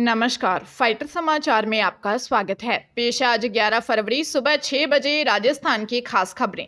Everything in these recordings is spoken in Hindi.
नमस्कार, फाइटर समाचार में आपका स्वागत है। पेश आज 11 फरवरी सुबह 6 बजे राजस्थान की खास खबरें।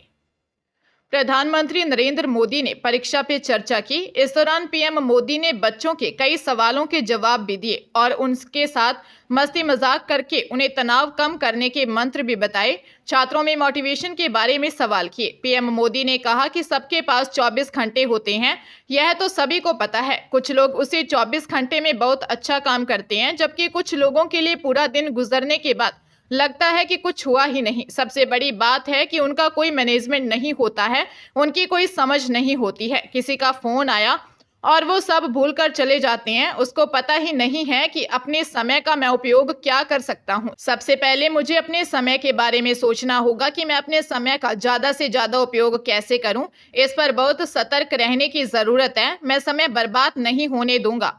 प्रधानमंत्री नरेंद्र मोदी ने परीक्षा पे चर्चा की। इस दौरान पीएम मोदी ने बच्चों के कई सवालों के जवाब भी दिए और उनके साथ मस्ती मजाक करके उन्हें तनाव कम करने के मंत्र भी बताए। छात्रों में मोटिवेशन के बारे में सवाल किए। पीएम मोदी ने कहा कि सबके पास 24 घंटे होते हैं, यह तो सभी को पता है। कुछ लोग उसी 24 घंटे में बहुत अच्छा काम करते हैं, जबकि कुछ लोगों के लिए पूरा दिन गुजरने के बाद लगता है कि कुछ हुआ ही नहीं। सबसे बड़ी बात है कि उनका कोई मैनेजमेंट नहीं होता है, उनकी कोई समझ नहीं होती है। किसी का फोन आया और वो सब भूलकर चले जाते हैं। उसको पता ही नहीं है कि अपने समय का मैं उपयोग क्या कर सकता हूँ। सबसे पहले मुझे अपने समय के बारे में सोचना होगा कि मैं अपने समय का ज्यादा से ज्यादा उपयोग कैसे करूँ। इस पर बहुत सतर्क रहने की जरूरत है। मैं समय बर्बाद नहीं होने दूंगा।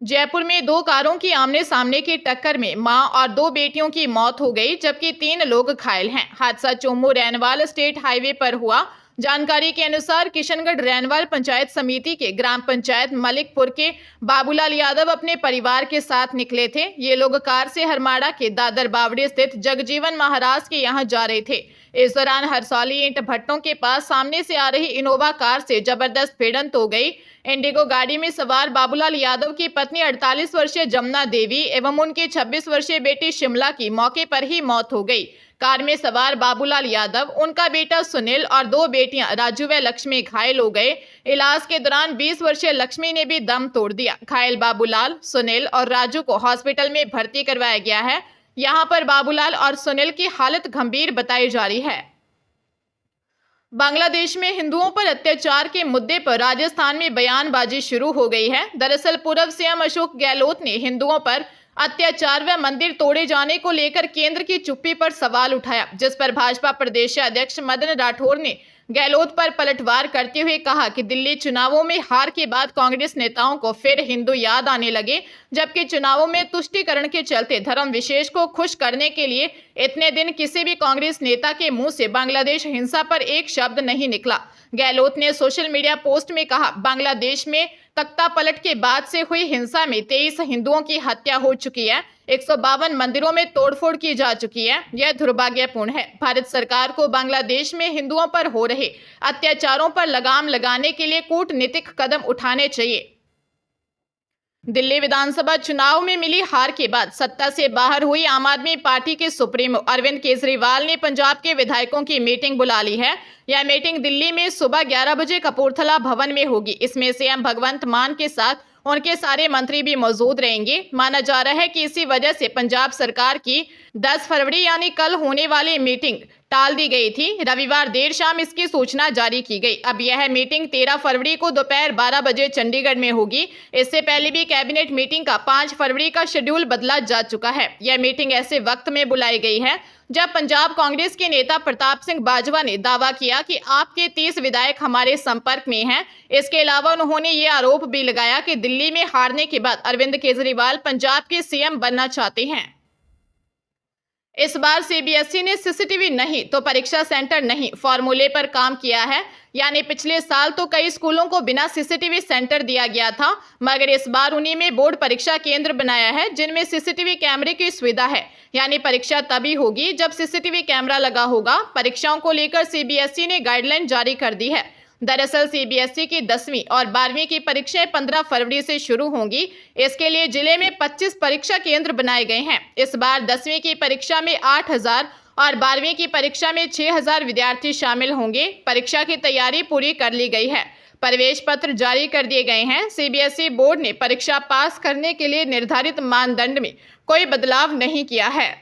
जयपुर में 2 कारों की आमने सामने की टक्कर में मां और 2 बेटियों की मौत हो गई, जबकि 3 लोग घायल हैं। हादसा चोमू रैनवाल स्टेट हाईवे पर हुआ। जानकारी के अनुसार किशनगढ़ रैनवाल पंचायत समिति के ग्राम पंचायत मलिकपुर के बाबूलाल यादव अपने परिवार के साथ निकले थे। ये लोग कार से हरमाड़ा के दादर बावड़ी स्थित जगजीवन महाराज के यहाँ जा रहे थे। इस दौरान हरसौली ईंट भट्टों के पास सामने से आ रही इनोवा कार से जबरदस्त भिड़ंत हो गई। इंडिगो गाड़ी में सवार बाबूलाल यादव की पत्नी 48 वर्षीय जमुना देवी एवं उनकी 26 वर्षीय बेटी शिमला की मौके पर ही मौत हो गई। कार में सवार बाबूलाल यादव, उनका बेटा सुनील और 2 बेटियां राजू व लक्ष्मी घायल हो गए। इलाज के दौरान 20 वर्षीय लक्ष्मी ने भी दम तोड़ दिया। घायल बाबूलाल, सुनील और राजू को हॉस्पिटल में भर्ती करवाया गया है। यहाँ पर बाबूलाल और सुनील की हालत गंभीर बताई जा रही है। बांग्लादेश में हिंदुओं पर अत्याचार के मुद्दे पर राजस्थान में बयानबाजी शुरू हो गई है। दरअसल पूर्व सीएम अशोक गहलोत ने हिंदुओं पर अत्याचार व मंदिर तोड़े जाने को लेकर केंद्र की चुप्पी पर सवाल उठाया, जिस पर भाजपा प्रदेश अध्यक्ष मदन राठौर ने गहलोत पर पलटवार करते हुए कहा कि दिल्ली चुनावों में हार के बाद कांग्रेस नेताओं को फिर हिंदू याद आने लगे, जबकि चुनावों में तुष्टीकरण के चलते धर्म विशेष को खुश करने के लिए इतने दिन किसी भी कांग्रेस नेता के मुंह से बांग्लादेश हिंसा पर एक शब्द नहीं निकला। गहलोत ने सोशल मीडिया पोस्ट में कहा, बांग्लादेश में तख्ता पलट के बाद से हुई हिंसा में 23 हिंदुओं की हत्या हो चुकी है। 152 मंदिरों में तोड़फोड़ की जा चुकी है। यह दुर्भाग्यपूर्ण है। भारत सरकार को बांग्लादेश में हिंदुओं पर हो रहे अत्याचारों पर लगाम लगाने के लिए कूटनीतिक कदम उठाने चाहिए। दिल्ली विधानसभा चुनाव में मिली हार के बाद सत्ता से बाहर हुई आम आदमी पार्टी के सुप्रीमो अरविंद केजरीवाल ने पंजाब के विधायकों की मीटिंग बुला ली है। यह मीटिंग दिल्ली में सुबह 11 बजे कपूरथला भवन में होगी। इसमें सीएम भगवंत मान के साथ उनके सारे मंत्री भी मौजूद रहेंगे। माना जा रहा है कि इसी वजह से पंजाब सरकार की 10 फरवरी यानी कल होने वाली मीटिंग टाल दी गई थी। रविवार देर शाम इसकी सूचना जारी की गई। अब यह मीटिंग 13 फरवरी को दोपहर 12 बजे चंडीगढ़ में होगी। इससे पहले भी कैबिनेट मीटिंग का 5 फरवरी का शेड्यूल बदला जा चुका है। यह मीटिंग ऐसे वक्त में बुलाई गई है जब पंजाब कांग्रेस के नेता प्रताप सिंह बाजवा ने दावा किया कि आपके 30 विधायक हमारे संपर्क में हैं। इसके अलावा उन्होंने ये आरोप भी लगाया कि दिल्ली में हारने के बाद अरविंद केजरीवाल पंजाब के सीएम बनना चाहते हैं। इस बार सीबीएसई ने सीसीटीवी नहीं तो परीक्षा सेंटर नहीं फॉर्मूले पर काम किया है। यानी पिछले साल तो कई स्कूलों को बिना सीसीटीवी सेंटर दिया गया था, मगर इस बार उन्हीं में बोर्ड परीक्षा केंद्र बनाया है जिनमें सीसीटीवी कैमरे की सुविधा है। यानी परीक्षा तभी होगी जब सीसीटीवी कैमरा लगा होगा। परीक्षाओं को लेकर सीबीएसई ने गाइडलाइन जारी कर दी है। दरअसल सीबीएसई की 10वीं और 12वीं की परीक्षाएं 15 फरवरी से शुरू होंगी। इसके लिए जिले में 25 परीक्षा केंद्र बनाए गए हैं। इस बार 10वीं की परीक्षा में 8000 और 12वीं की परीक्षा में 6000 विद्यार्थी शामिल होंगे। परीक्षा की तैयारी पूरी कर ली गई है। प्रवेश पत्र जारी कर दिए गए हैं। सीबीएसई बोर्ड ने परीक्षा पास करने के लिए निर्धारित मानदंड में कोई बदलाव नहीं किया है।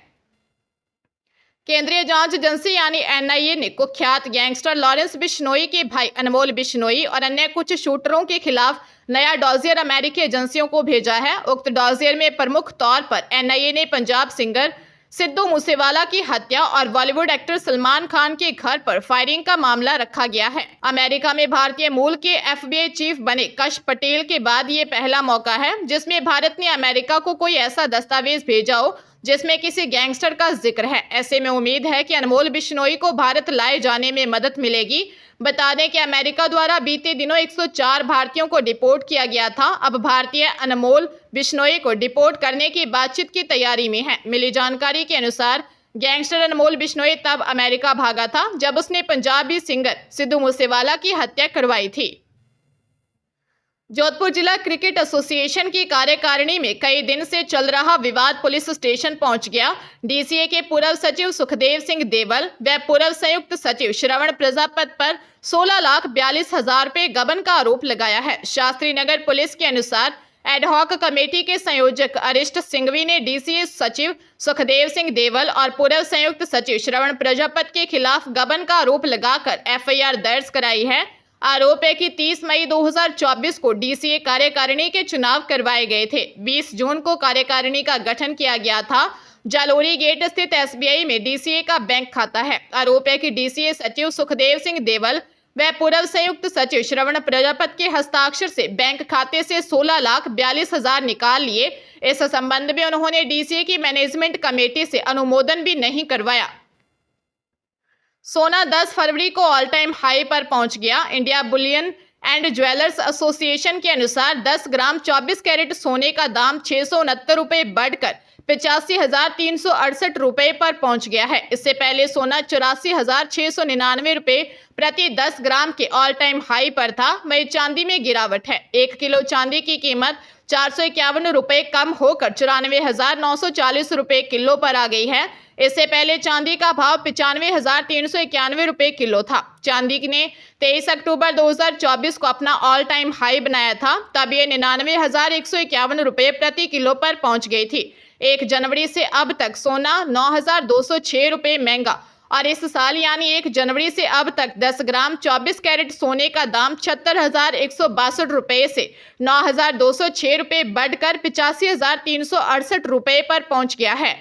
केंद्रीय जांच एजेंसी यानी एनआईए ने कुख्यात गैंगस्टर लॉरेंस बिश्नोई के भाई अनमोल बिश्नोई और अन्य कुछ शूटरों के खिलाफ नया डॉजियर अमेरिकी एजेंसियों को भेजा है। उक्त डॉजियर में प्रमुख तौर पर एनआईए ने पंजाब सिंगर सिद्धू मूसेवाला की हत्या और बॉलीवुड एक्टर सलमान खान के घर पर फायरिंग का मामला रखा गया है। अमेरिका में भारतीय मूल के एफबीआई चीफ बने कश पटेल के बाद ये पहला मौका है जिसमें भारत ने अमेरिका को कोई ऐसा दस्तावेज भेजा हो जिसमें किसी गैंगस्टर का जिक्र है। ऐसे में उम्मीद है कि अनमोल बिश्नोई को भारत लाए जाने में मदद मिलेगी। बता दें कि अमेरिका द्वारा बीते दिनों 104 भारतीयों को डिपोर्ट किया गया था। अब भारतीय अनमोल बिश्नोई को डिपोर्ट करने की बातचीत की तैयारी में है। मिली जानकारी के अनुसार गैंगस्टर अनमोल बिश्नोई तब अमेरिका भागा था जब उसने पंजाबी सिंगर सिद्धू मूसेवाला की हत्या करवाई थी। जोधपुर जिला क्रिकेट एसोसिएशन की कार्यकारिणी में कई दिन से चल रहा विवाद पुलिस स्टेशन पहुंच गया। डीसीए के पूर्व सचिव सुखदेव सिंह देवल व पूर्व संयुक्त सचिव श्रवण प्रजापत पर 16,42,000 रुपए गबन का आरोप लगाया है। शास्त्री नगर पुलिस के अनुसार एडहॉक कमेटी के संयोजक अरिष्ट सिंघवी ने डीसीए सचिव सुखदेव सिंह देवल और पूर्व संयुक्त सचिव श्रवण प्रजापत के खिलाफ गबन का आरोप लगाकर एफआईआर दर्ज कराई है। आरोप है कि 30 मई 2024 को डीसीए कार्यकारिणी के चुनाव करवाए गए थे। 20 जून को कार्यकारिणी का गठन किया गया था। जालोरी गेट स्थित एसबीआई में डीसीए का बैंक खाता है। आरोप है कि डीसीए सचिव सुखदेव सिंह देवल व पूर्व संयुक्त सचिव श्रवण प्रजापत के हस्ताक्षर से बैंक खाते से 16,42,000 निकाल लिए। इस संबंध में उन्होंने डीसीए की मैनेजमेंट कमेटी से अनुमोदन भी नहीं करवाया। सोना 10 फरवरी को ऑल टाइम हाई पर पहुंच गया। India Boolean and jewellers association के अनुसार 10 ग्राम 24 कैरेट सोने का दाम 669 रुपए बढ़कर 85,368 रुपए पर पहुंच गया है। इससे पहले सोना 84,699 रुपए प्रति 10 ग्राम के ऑल टाइम हाई पर था। वहीं चांदी में गिरावट है। 1 किलो चांदी की कीमत 451 रुपए कम होकर 94,940 रुपए किलो पर आ गई है। इससे पहले चांदी का भाव 95,391 रुपए किलो था। चांदी ने 23 अक्टूबर 2024 को अपना ऑल टाइम हाई बनाया था, तब ये 99,151 रुपए प्रति किलो पर पहुंच गई थी। 1 जनवरी से अब तक सोना 9,206 रुपए महंगा और इस साल यानी 1 जनवरी से अब तक 10 ग्राम 24 कैरेट सोने का दाम 76,162 रुपए से 9,206 रुपए बढ़कर 85,368 रुपए पर पहुंच गया है।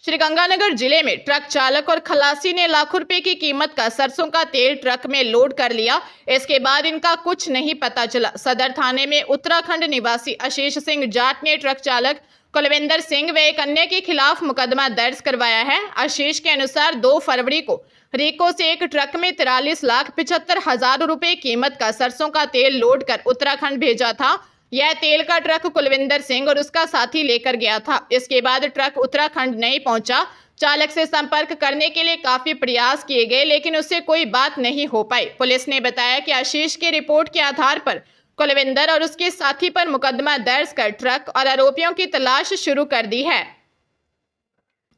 श्रीगंगानगर जिले में ट्रक चालक और खलासी ने लाखों रुपए की कीमत का सरसों का तेल ट्रक में लोड कर लिया। इसके बाद इनका कुछ नहीं पता चला। सदर थाने में उत्तराखंड निवासी आशीष सिंह जाट ने ट्रक चालक कुलविंदर सिंह व एक अन्य के खिलाफ मुकदमा दर्ज करवाया है। आशीष के अनुसार 2 फरवरी को रीको से एक ट्रक में 43,75,000 रुपए कीमत का सरसों का तेल लोड कर उत्तराखंड भेजा था। यह तेल का ट्रक कुलविंदर सिंह और उसका साथी लेकर गया था। इसके बाद ट्रक उत्तराखंड नहीं पहुंचा। चालक से संपर्क करने के लिए काफी प्रयास किए गए, लेकिन उससे कोई बात नहीं हो पाई। पुलिस ने बताया कि आशीष की रिपोर्ट के आधार पर कुलविंदर और उसके साथी पर मुकदमा दर्ज कर ट्रक और आरोपियों की तलाश शुरू कर दी है।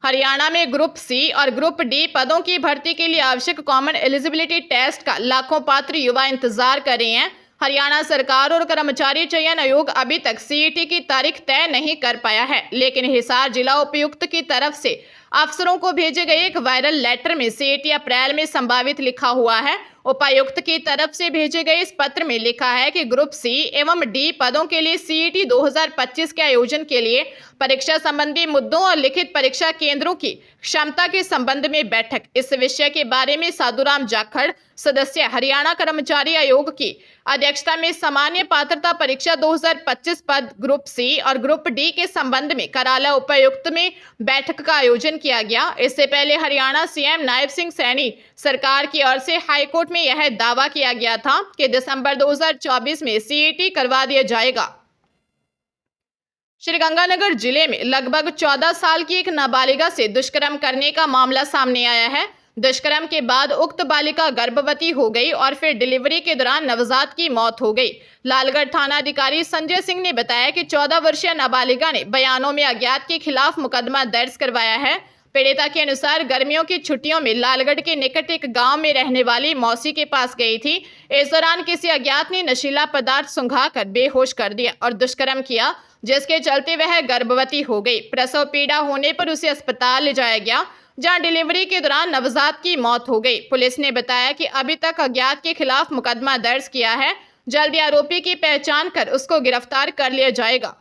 हरियाणा में ग्रुप सी और ग्रुप डी पदों की भर्ती के लिए आवश्यक कॉमन एलिजिबिलिटी टेस्ट का लाखों पात्र युवा इंतजार कर रहे हैं। हरियाणा सरकार और कर्मचारी चयन आयोग अभी तक सीईटी की तारीख तय नहीं कर पाया है, लेकिन हिसार जिला उपायुक्त की तरफ से अफसरों को भेजे गए एक वायरल लेटर में सीईटी अप्रैल में संभावित लिखा हुआ है। उपायुक्त की तरफ से भेजे गए इस पत्र में लिखा है कि ग्रुप सी एवं डी पदों के लिए सीईटी 2025 के आयोजन के लिए परीक्षा संबंधी मुद्दों और लिखित परीक्षा केंद्रों की क्षमता के संबंध में बैठक। इस विषय के बारे में साधुराम जाखड़ सदस्य हरियाणा कर्मचारी आयोग की अध्यक्षता में सामान्य पात्रता परीक्षा 2025 पद ग्रुप सी और ग्रुप डी के संबंध में कराला उपायुक्त में बैठक का आयोजन किया गया। इससे पहले हरियाणा सीएम नायब सिंह सैनी सरकार की ओर से हाईकोर्ट में यह दावा किया गया था कि दिसंबर 2024 में सीईटी करवा दिया जाएगा। श्रीगंगानगर जिले में लगभग 14 साल की एक नाबालिगा से दुष्कर्म करने का मामला सामने आया है। दुष्कर्म के बाद उक्त बालिका गर्भवती हो गई और फिर डिलीवरी के दौरान नवजात की मौत हो गई। लालगढ़ थाना अधिकारी संजय सिंह ने बताया कि 14 वर्षीय नाबालिगा ने बयानों में अज्ञात के खिलाफ मुकदमा दर्ज करवाया है। पीड़िता के अनुसार गर्मियों की छुट्टियों में लालगढ़ के निकट एक गांव में रहने वाली मौसी के पास गई थी। इस दौरान किसी अज्ञात ने नशीला पदार्थ सुंघाकर बेहोश कर दिया और दुष्कर्म किया, जिसके चलते वह गर्भवती हो गई। प्रसव पीड़ा होने पर उसे अस्पताल ले जाया गया, जहां डिलीवरी के दौरान नवजात की मौत हो गई। पुलिस ने बताया कि अभी तक अज्ञात के खिलाफ मुकदमा दर्ज किया है। जल्दी आरोपी की पहचान कर उसको गिरफ्तार कर लिया जाएगा।